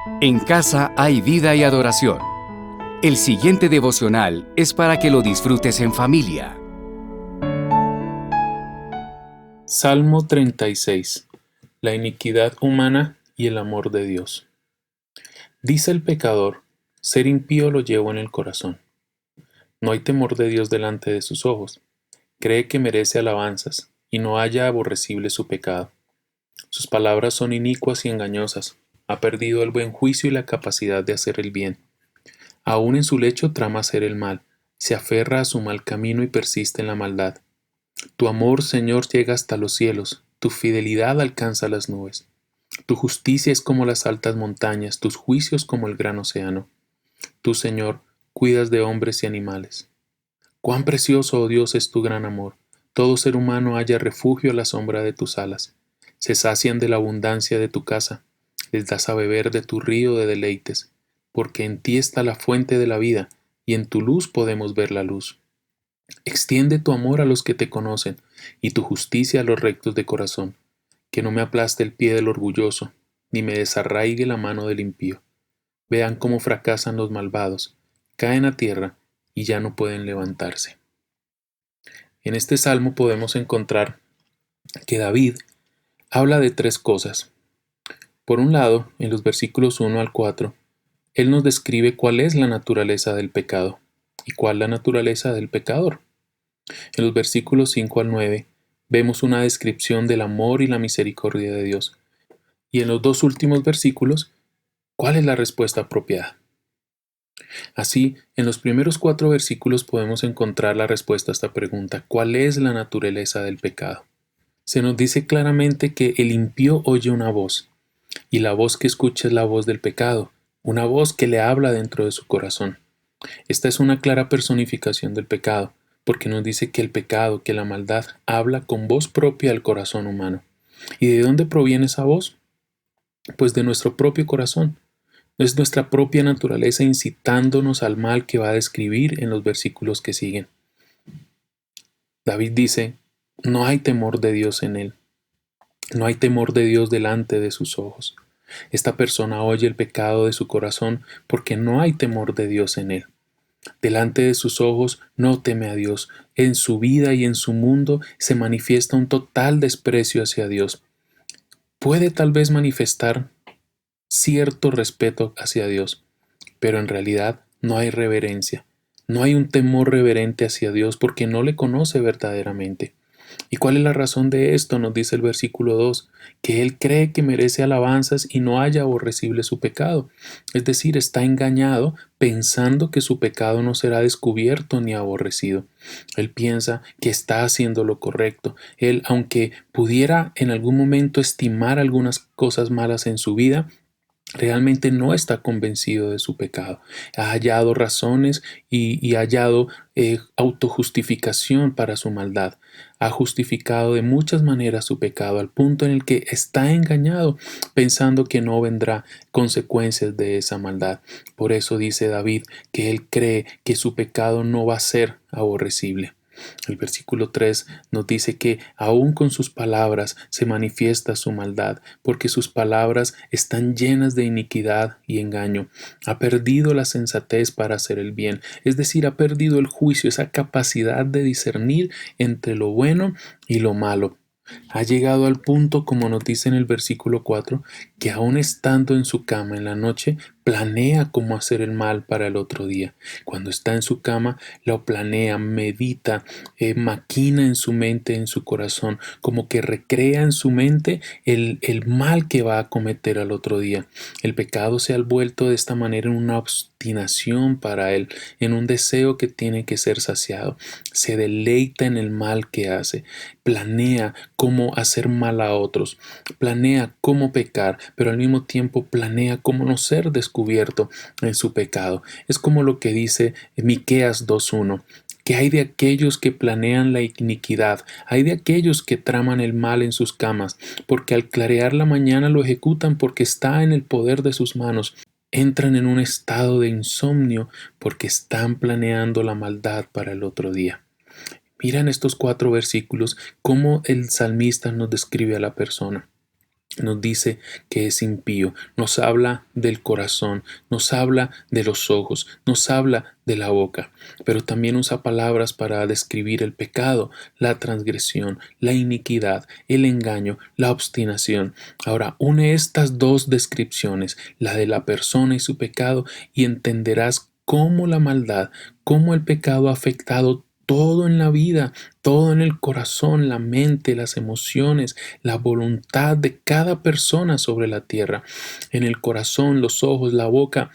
En casa hay vida y adoración. El siguiente devocional es para que lo disfrutes en familia. Salmo 36. La iniquidad humana y el amor de Dios. Dice el pecador: ser impío lo llevo en el corazón. No hay temor de Dios delante de sus ojos. Cree que merece alabanzas, y no halla aborrecible su pecado. Sus palabras son inicuas y engañosas. Ha perdido el buen juicio y la capacidad de hacer el bien. Aún en su lecho trama hacer el mal. Se aferra a su mal camino y persiste en la maldad. Tu amor, Señor, llega hasta los cielos. Tu fidelidad alcanza las nubes. Tu justicia es como las altas montañas, tus juicios como el gran océano. Tú, Señor, cuidas de hombres y animales. Cuán precioso, oh Dios, es tu gran amor. Todo ser humano halla refugio a la sombra de tus alas. Se sacian de la abundancia de tu casa. Les das a beber de tu río de deleites, porque en ti está la fuente de la vida, y en tu luz podemos ver la luz. Extiende tu amor a los que te conocen, y tu justicia a los rectos de corazón. Que no me aplaste el pie del orgulloso, ni me desarraigue la mano del impío. Vean cómo fracasan los malvados, caen a tierra y ya no pueden levantarse. En este salmo podemos encontrar que David habla de tres cosas. Por un lado, en los versículos 1 al 4, él nos describe cuál es la naturaleza del pecado y cuál la naturaleza del pecador. En los versículos 5 al 9, vemos una descripción del amor y la misericordia de Dios. Y en los dos últimos versículos, ¿cuál es la respuesta apropiada? Así, en los primeros 4 versículos podemos encontrar la respuesta a esta pregunta: ¿cuál es la naturaleza del pecado? Se nos dice claramente que el impío oye una voz, y la voz que escucha es la voz del pecado, una voz que le habla dentro de su corazón. Esta es una clara personificación del pecado, porque nos dice que el pecado, que la maldad, habla con voz propia al corazón humano. ¿Y de dónde proviene esa voz? Pues de nuestro propio corazón. Es nuestra propia naturaleza incitándonos al mal que va a describir en los versículos que siguen. David dice: no hay temor de Dios en él. No hay temor de Dios delante de sus ojos. Esta persona oye el pecado de su corazón porque no hay temor de Dios en él. Delante de sus ojos no teme a Dios. En su vida y en su mundo se manifiesta un total desprecio hacia Dios. Puede tal vez manifestar cierto respeto hacia Dios, pero en realidad no hay reverencia. No hay un temor reverente hacia Dios porque no le conoce verdaderamente. ¿Y cuál es la razón de esto? Nos dice el versículo 2, que él cree que merece alabanzas y no haya aborrecible su pecado. Es decir, está engañado pensando que su pecado no será descubierto ni aborrecido. Él piensa que está haciendo lo correcto. Él, aunque pudiera en algún momento estimar algunas cosas malas en su vida, realmente no está convencido de su pecado. Ha hallado razones y ha hallado autojustificación para su maldad. Ha justificado de muchas maneras su pecado al punto en el que está engañado pensando que no vendrá consecuencias de esa maldad. Por eso dice David que él cree que su pecado no va a ser aborrecible. El versículo 3 nos dice que aún con sus palabras se manifiesta su maldad, porque sus palabras están llenas de iniquidad y engaño. Ha perdido la sensatez para hacer el bien, es decir, ha perdido el juicio, esa capacidad de discernir entre lo bueno y lo malo. Ha llegado al punto, como nos dice en el versículo 4, que aún estando en su cama en la noche, planea cómo hacer el mal para el otro día. Cuando está en su cama, lo planea, medita, maquina en su mente, en su corazón, como que recrea en su mente el mal que va a cometer al otro día. El pecado se ha vuelto de esta manera en una obstinación para él, en un deseo que tiene que ser saciado. Se deleita en el mal que hace, planea cómo hacer mal a otros, planea cómo pecar, pero al mismo tiempo planea cómo no ser descubierto en su pecado. Es como lo que dice Miqueas 2:1, que hay de aquellos que planean la iniquidad, hay de aquellos que traman el mal en sus camas, porque al clarear la mañana lo ejecutan porque está en el poder de sus manos. Entran en un estado de insomnio porque están planeando la maldad para el otro día. Mira en estos 4 versículos cómo el salmista nos describe a la persona. nos dice que es impío, nos habla del corazón, nos habla de los ojos, nos habla de la boca, pero también usa palabras para describir el pecado, la transgresión, la iniquidad, el engaño, la obstinación. Ahora, une estas dos descripciones, la de la persona y su pecado, y entenderás cómo la maldad, cómo el pecado ha afectado todo en la vida, todo en el corazón, la mente, las emociones, la voluntad de cada persona sobre la tierra. En el corazón, los ojos, la boca,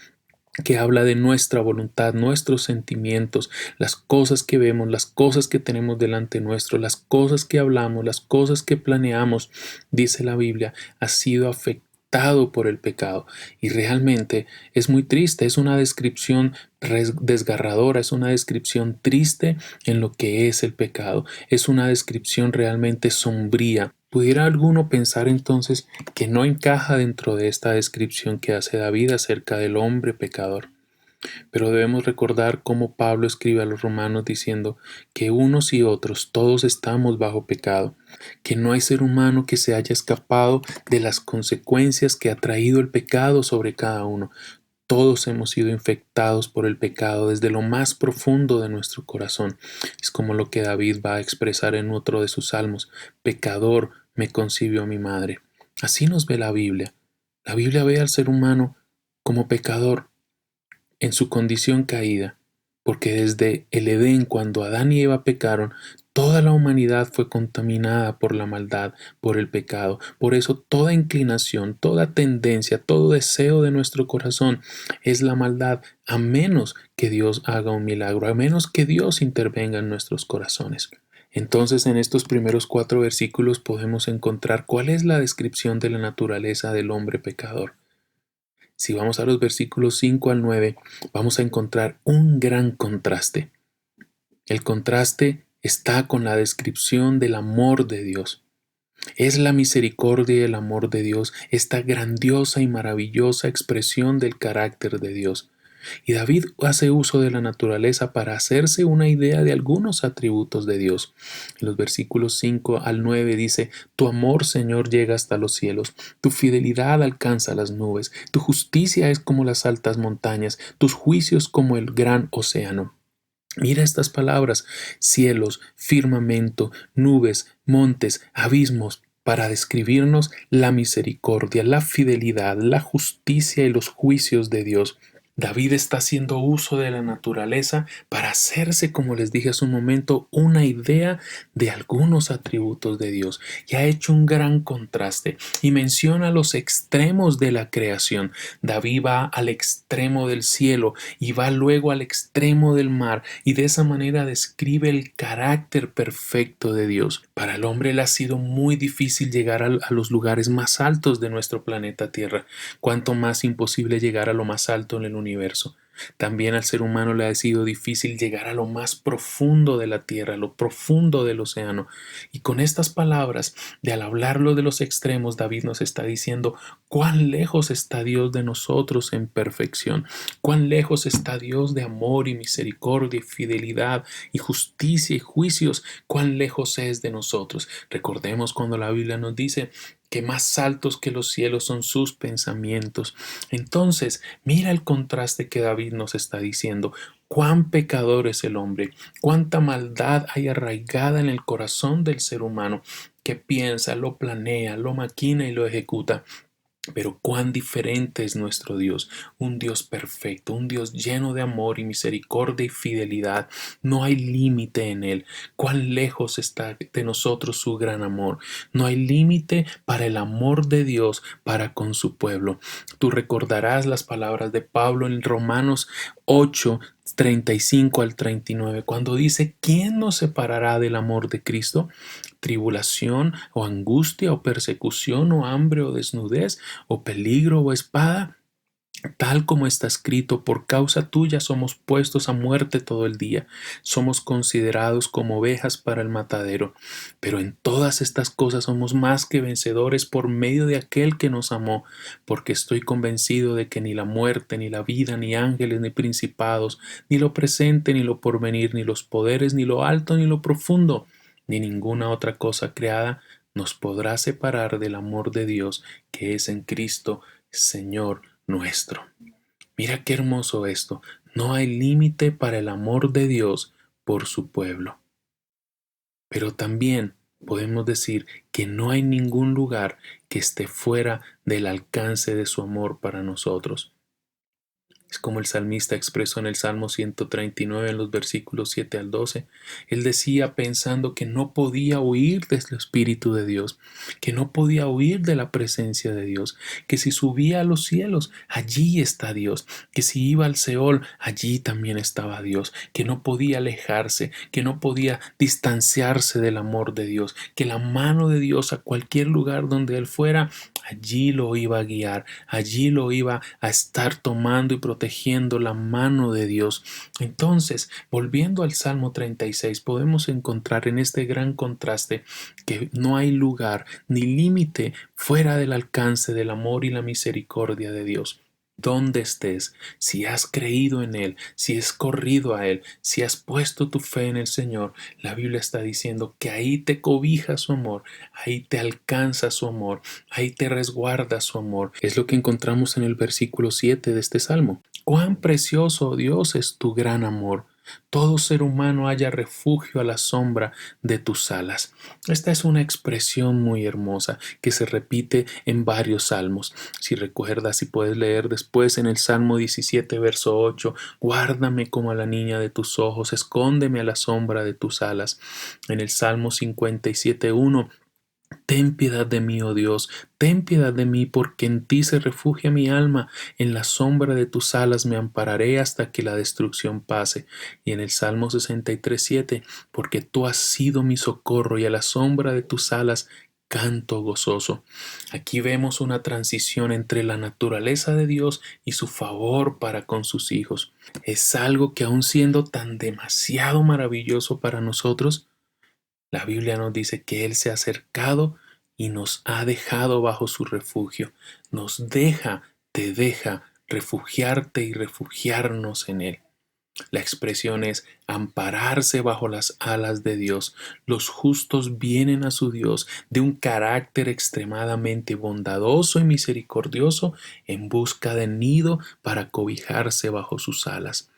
que habla de nuestra voluntad, nuestros sentimientos, las cosas que vemos, las cosas que tenemos delante nuestro, las cosas que hablamos, las cosas que planeamos, dice la Biblia, ha sido afectado por el pecado. Y realmente es muy triste, es una descripción desgarradora, es una descripción triste en lo que es el pecado, es una descripción realmente sombría. ¿Pudiera alguno pensar entonces que no encaja dentro de esta descripción que hace David acerca del hombre pecador? Pero debemos recordar cómo Pablo escribe a los romanos diciendo que unos y otros todos estamos bajo pecado, que no hay ser humano que se haya escapado de las consecuencias que ha traído el pecado sobre cada uno. Todos hemos sido infectados por el pecado desde lo más profundo de nuestro corazón. Es como lo que David va a expresar en otro de sus salmos: pecador me concibió mi madre. Así nos ve la Biblia. La Biblia ve al ser humano como pecador en su condición caída, porque desde el Edén, cuando Adán y Eva pecaron, toda la humanidad fue contaminada por la maldad, por el pecado. Por eso toda inclinación, toda tendencia, todo deseo de nuestro corazón es la maldad, a menos que Dios haga un milagro, a menos que Dios intervenga en nuestros corazones. Entonces, en estos primeros 4 versículos podemos encontrar cuál es la descripción de la naturaleza del hombre pecador. Si vamos a los versículos 5 al 9, vamos a encontrar un gran contraste. El contraste está con la descripción del amor de Dios. Es la misericordia y el amor de Dios, esta grandiosa y maravillosa expresión del carácter de Dios. Y David hace uso de la naturaleza para hacerse una idea de algunos atributos de Dios. En los versículos 5 al 9 dice: Tu amor, Señor, llega hasta los cielos, tu fidelidad alcanza las nubes, tu justicia es como las altas montañas, tus juicios como el gran océano. Mira estas palabras: cielos, firmamento, nubes, montes, abismos, para describirnos la misericordia, la fidelidad, la justicia y los juicios de Dios. David está haciendo uso de la naturaleza para hacerse, como les dije hace un momento, una idea de algunos atributos de Dios, y ha hecho un gran contraste y menciona los extremos de la creación. David va al extremo del cielo y va luego al extremo del mar, y de esa manera describe el carácter perfecto de Dios. Para el hombre le ha sido muy difícil llegar a los lugares más altos de nuestro planeta Tierra, cuanto más imposible llegar a lo más alto en el universo. También al ser humano le ha sido difícil llegar a lo más profundo de la tierra, a lo profundo del océano. Y con estas palabras, al hablarlo de los extremos, David nos está diciendo cuán lejos está Dios de nosotros en perfección, cuán lejos está Dios de amor y misericordia y fidelidad y justicia y juicios, cuán lejos es de nosotros. Recordemos cuando la Biblia nos dice que más altos que los cielos son sus pensamientos. Entonces, mira el contraste que David nos está diciendo. Cuán pecador es el hombre, cuánta maldad hay arraigada en el corazón del ser humano, que piensa, lo planea, lo maquina y lo ejecuta. Pero cuán diferente es nuestro Dios, un Dios perfecto, un Dios lleno de amor y misericordia y fidelidad. No hay límite en Él. Cuán lejos está de nosotros su gran amor. No hay límite para el amor de Dios para con su pueblo. Tú recordarás las palabras de Pablo en Romanos 8, 35 al 39, cuando dice: ¿Quién nos separará del amor de Cristo? ¿Tribulación o angustia o persecución o hambre o desnudez o peligro o espada? Tal como está escrito: por causa tuya somos puestos a muerte todo el día, somos considerados como ovejas para el matadero. Pero en todas estas cosas somos más que vencedores por medio de aquel que nos amó, porque estoy convencido de que ni la muerte, ni la vida, ni ángeles, ni principados, ni lo presente, ni lo porvenir, ni los poderes, ni lo alto, ni lo profundo, ni ninguna otra cosa creada nos podrá separar del amor de Dios que es en Cristo, Señor nuestro? Mira qué hermoso esto. No hay límite para el amor de Dios por su pueblo. Pero también podemos decir que no hay ningún lugar que esté fuera del alcance de su amor para nosotros. Es como el salmista expresó en el Salmo 139 en los versículos 7 al 12. Él decía pensando que no podía huir del Espíritu de Dios, que no podía huir de la presencia de Dios, que si subía a los cielos, allí está Dios, que si iba al Seol, allí también estaba Dios, que no podía alejarse, que no podía distanciarse del amor de Dios, que la mano de Dios a cualquier lugar donde él fuera, allí lo iba a guiar, allí lo iba a estar tomando y protegiendo la mano de Dios. Entonces, volviendo al Salmo 36, podemos encontrar en este gran contraste que no hay lugar ni límite fuera del alcance del amor y la misericordia de Dios. Donde estés, si has creído en Él, si has corrido a Él, si has puesto tu fe en el Señor, la Biblia está diciendo que ahí te cobija su amor, ahí te alcanza su amor, ahí te resguarda su amor. Es lo que encontramos en el versículo 7 de este salmo. Cuán precioso, oh Dios, es tu gran amor. Todo ser humano halla refugio a la sombra de tus alas. Esta es una expresión muy hermosa que se repite en varios salmos. Si recuerdas y puedes leer después en el Salmo 17, verso 8, guárdame como a la niña de tus ojos, escóndeme a la sombra de tus alas. En el Salmo 57, 1, ten piedad de mí, oh Dios, ten piedad de mí, porque en ti se refugia mi alma. En la sombra de tus alas me ampararé hasta que la destrucción pase. Y en el Salmo 63, 7, porque tú has sido mi socorro y a la sombra de tus alas canto gozoso. Aquí vemos una transición entre la naturaleza de Dios y su favor para con sus hijos. Es algo que aun siendo tan demasiado maravilloso para nosotros, la Biblia nos dice que Él se ha acercado y nos ha dejado bajo su refugio. Nos deja, te deja refugiarte y refugiarnos en Él. La expresión es ampararse bajo las alas de Dios. Los justos vienen a su Dios de un carácter extremadamente bondadoso y misericordioso en busca de nido para cobijarse bajo sus alas.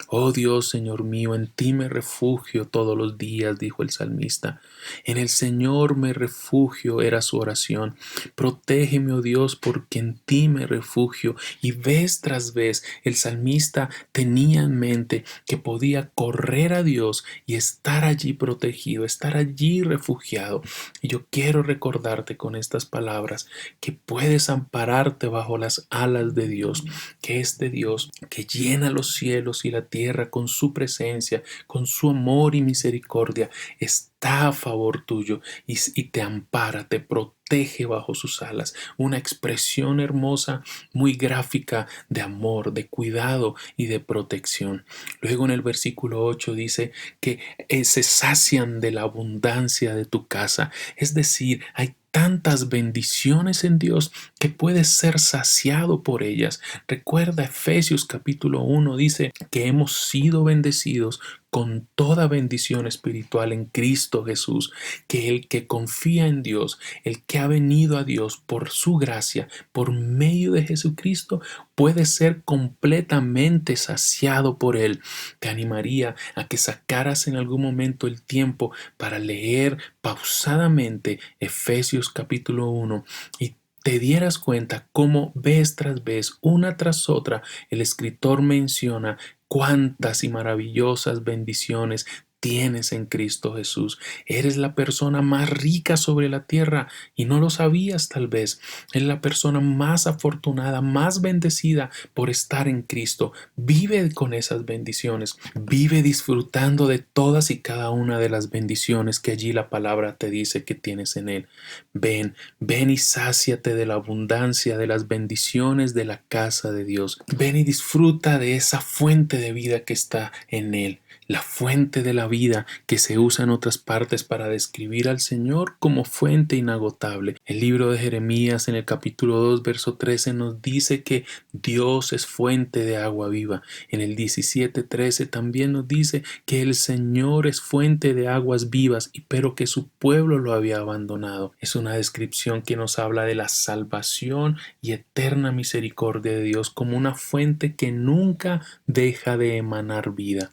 Oh Dios, Señor mío, en ti me refugio todos los días, dijo el salmista. En el Señor me refugio, era su oración. Protégeme, oh Dios, porque en ti me refugio. Y vez tras vez el salmista tenía en mente que podía correr a Dios y estar allí protegido, estar allí refugiado. Y yo quiero recordarte con estas palabras que puedes ampararte bajo las alas de Dios, que este Dios que llena los cielos y la tierra con su presencia, con su amor y misericordia, está a favor tuyo y te ampara, te protege bajo sus alas. Una expresión hermosa, muy gráfica de amor, de cuidado y de protección. Luego en el versículo 8 dice que se sacian de la abundancia de tu casa. Es decir, hay tantas bendiciones en Dios que puedes ser saciado por ellas. Recuerda Efesios capítulo 1 dice que hemos sido bendecidos con toda bendición espiritual en Cristo Jesús, que el que confía en Dios, el que ha venido a Dios por su gracia, por medio de Jesucristo, puede ser completamente saciado por Él. Te animaría a que sacaras en algún momento el tiempo para leer pausadamente Efesios capítulo 1 y te dieras cuenta cómo vez tras vez, una tras otra, el escritor menciona cuántas y maravillosas bendiciones tienes en Cristo Jesús. Eres la persona más rica sobre la tierra y no lo sabías tal vez. Eres la persona más afortunada, más bendecida por estar en Cristo. Vive con esas bendiciones. Vive disfrutando de todas y cada una de las bendiciones que allí la palabra te dice que tienes en Él. Ven, ven y sáciate de la abundancia de las bendiciones de la casa de Dios. Ven y disfruta de esa fuente de vida que está en Él, la fuente de la vida vida que se usa en otras partes para describir al Señor como fuente inagotable. El libro de Jeremías en el capítulo 2, verso 13 nos dice que Dios es fuente de agua viva. En el 17:13 también nos dice que el Señor es fuente de aguas vivas, pero que su pueblo lo había abandonado. Es una descripción que nos habla de la salvación y eterna misericordia de Dios como una fuente que nunca deja de emanar vida.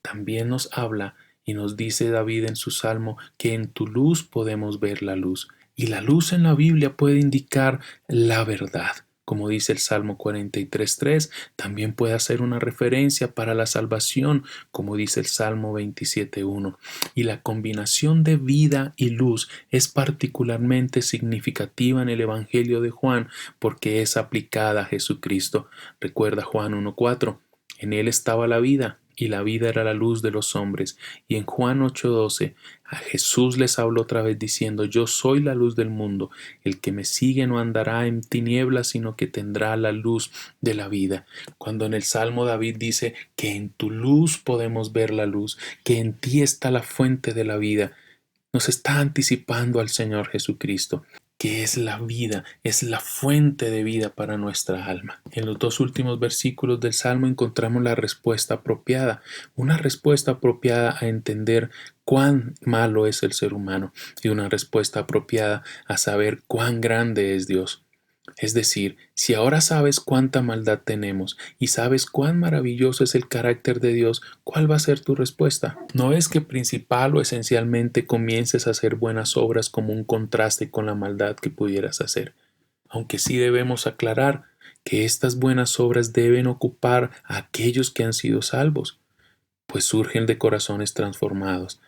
También nos habla y nos dice David en su salmo que en tu luz podemos ver la luz. Y la luz en la Biblia puede indicar la verdad. Como dice el Salmo 43:3, también puede hacer una referencia para la salvación, como dice el Salmo 27:1. Y la combinación de vida y luz es particularmente significativa en el Evangelio de Juan porque es aplicada a Jesucristo. Recuerda Juan 1:4. En él estaba la vida, y la vida era la luz de los hombres. Y en Juan 8:12, a Jesús les habló otra vez diciendo: Yo soy la luz del mundo. El que me sigue no andará en tinieblas, sino que tendrá la luz de la vida. Cuando en el Salmo David dice que en tu luz podemos ver la luz, que en ti está la fuente de la vida, nos está anticipando al Señor Jesucristo, que es la vida, es la fuente de vida para nuestra alma. En los dos últimos versículos del Salmo encontramos la respuesta apropiada, una respuesta apropiada a entender cuán malo es el ser humano y una respuesta apropiada a saber cuán grande es Dios. Es decir, si ahora sabes cuánta maldad tenemos y sabes cuán maravilloso es el carácter de Dios, ¿cuál va a ser tu respuesta? No es que principal o esencialmente comiences a hacer buenas obras como un contraste con la maldad que pudieras hacer, aunque sí debemos aclarar que estas buenas obras deben ocupar a aquellos que han sido salvos, pues surgen de corazones transformados.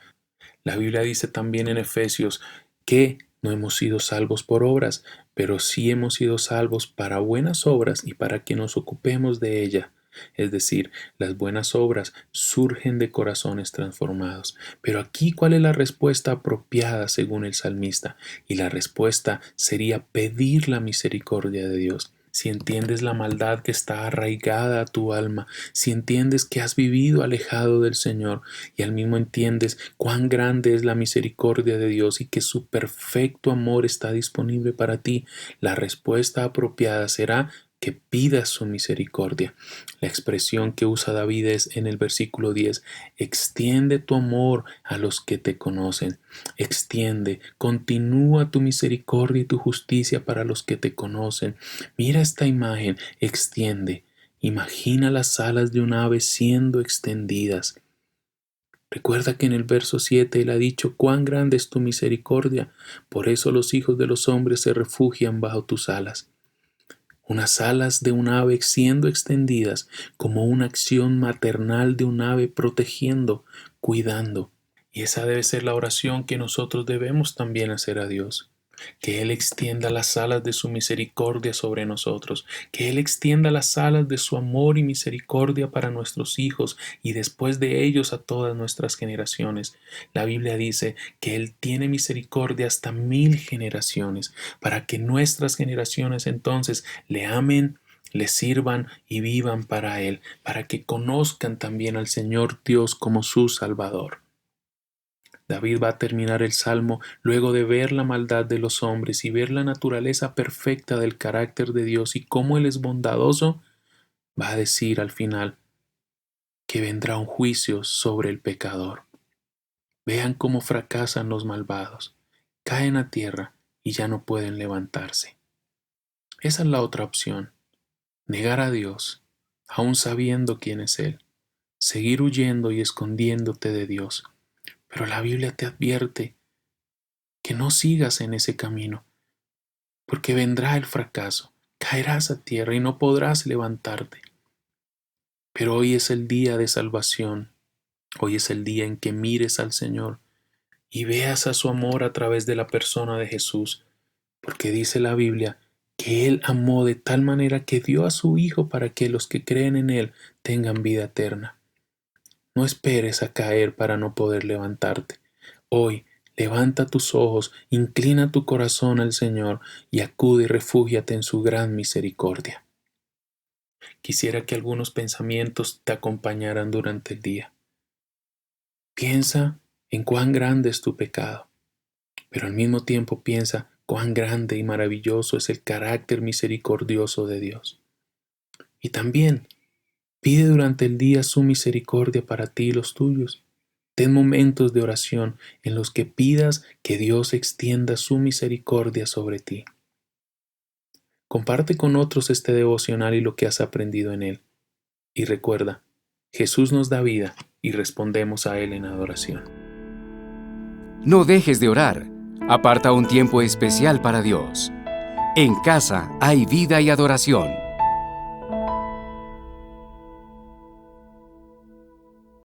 La Biblia dice también en Efesios que no hemos sido salvos por obras, pero sí hemos sido salvos para buenas obras y para que nos ocupemos de ella. Es decir, las buenas obras surgen de corazones transformados. Pero aquí, ¿cuál es la respuesta apropiada según el salmista? Y la respuesta sería pedir la misericordia de Dios. Si entiendes la maldad que está arraigada a tu alma, si entiendes que has vivido alejado del Señor y al mismo entiendes cuán grande es la misericordia de Dios y que su perfecto amor está disponible para ti, la respuesta apropiada será que pidas su misericordia. La expresión que usa David es en el versículo 10: extiende tu amor a los que te conocen. Extiende, continúa tu misericordia y tu justicia para los que te conocen. Mira esta imagen, extiende. Imagina las alas de un ave siendo extendidas. Recuerda que en el verso 7 él ha dicho cuán grande es tu misericordia, por eso los hijos de los hombres se refugian bajo tus alas. Unas alas de un ave siendo extendidas como una acción maternal de un ave protegiendo, cuidando. Y esa debe ser la oración que nosotros debemos también hacer a Dios. Que Él extienda las alas de su misericordia sobre nosotros, que Él extienda las alas de su amor y misericordia para nuestros hijos y después de ellos a todas nuestras generaciones. La Biblia dice que Él tiene misericordia hasta 1000 generaciones, para que nuestras generaciones entonces le amen, le sirvan y vivan para Él, para que conozcan también al Señor Dios como su Salvador. David va a terminar el salmo luego de ver la maldad de los hombres y ver la naturaleza perfecta del carácter de Dios y cómo Él es bondadoso, va a decir al final que vendrá un juicio sobre el pecador. Vean cómo fracasan los malvados, caen a tierra y ya no pueden levantarse. Esa es la otra opción, negar a Dios, aun sabiendo quién es Él, seguir huyendo y escondiéndote de Dios. Pero la Biblia te advierte que no sigas en ese camino, porque vendrá el fracaso, caerás a tierra y no podrás levantarte. Pero hoy es el día de salvación, hoy es el día en que mires al Señor y veas a su amor a través de la persona de Jesús, porque dice la Biblia que Él amó de tal manera que dio a su Hijo para que los que creen en Él tengan vida eterna. No esperes a caer para no poder levantarte. Hoy levanta tus ojos, inclina tu corazón al Señor y acude y refúgiate en su gran misericordia. Quisiera que algunos pensamientos te acompañaran durante el día. Piensa en cuán grande es tu pecado, pero al mismo tiempo piensa cuán grande y maravilloso es el carácter misericordioso de Dios. Y también pide durante el día su misericordia para ti y los tuyos. Ten momentos de oración en los que pidas que Dios extienda su misericordia sobre ti. Comparte con otros este devocional y lo que has aprendido en él. Y recuerda, Jesús nos da vida y respondemos a Él en adoración. No dejes de orar. Aparta un tiempo especial para Dios. En casa hay vida y adoración.